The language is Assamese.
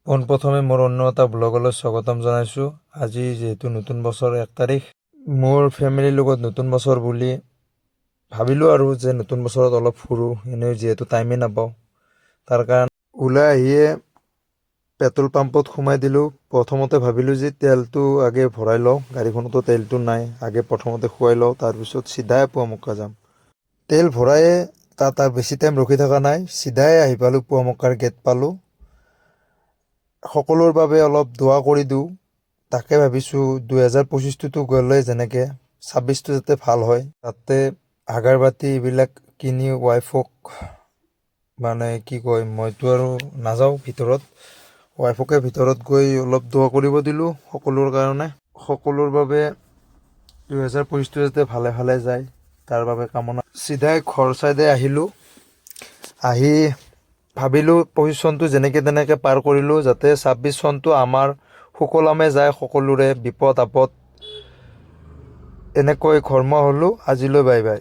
পোনপ্ৰথমে মোৰ অন্য এটা ব্লগলৈ স্বাগতম জনাইছোঁ। আজি যিহেতু নতুন বছৰ 1 তাৰিখ, মোৰ ফেমিলিৰ লগত নতুন বছৰ বুলি ভাবিলোঁ আৰু যে নতুন বছৰত অলপ ফুৰোঁ, এনেও যিহেতু টাইমেই নাপাওঁ। তাৰ কাৰণে ওলাই আহিয়ে পেট্ৰল পাম্পত সোমাই দিলোঁ। প্ৰথমতে ভাবিলোঁ যে তেলটো আগে ভৰাই লওঁ, গাড়ীখনতো তেলটো নাই, আগে প্ৰথমতে খুৱাই লওঁ, তাৰপিছত চিধাই পুৱামক্কা যাম। তেল ভৰায়ে তাত আৰু বেছি টাইম ৰখি থকা নাই, চিধাই আহি পালোঁ, পুৱামক্কাৰ গেট পালোঁ। সকলোৰ বাবে অলপ দোৱা কৰি দিওঁ, তাকে ভাবিছোঁ 2025টো গ'লে যেনেকৈ 26টো যাতে ভাল হয়, তাতে আগাৰবাতি এইবিলাক কিনি ৱাইফক মানে কি কয়, মইতো আৰু নাযাওঁ ভিতৰত, ৱাইফকে ভিতৰত গৈ অলপ দোৱা কৰিব দিলোঁ সকলোৰ কাৰণে, সকলোৰ বাবে 2025টো যাতে ভালে ভালে যায় তাৰ বাবে কামনা। চিধাই ঘৰ চাইডে আহিলোঁ, আহি ভাবিলোঁ 25 চনটো যেনেকৈ তেনেকৈ পাৰ কৰিলোঁ, যাতে 26 চনটো আমাৰ সুকলামে যায়, সকলোৰে বিপদ আপদ। এনেকৈ ঘৰমুৱা হ'লোঁ। আজিলৈ বাই বাই।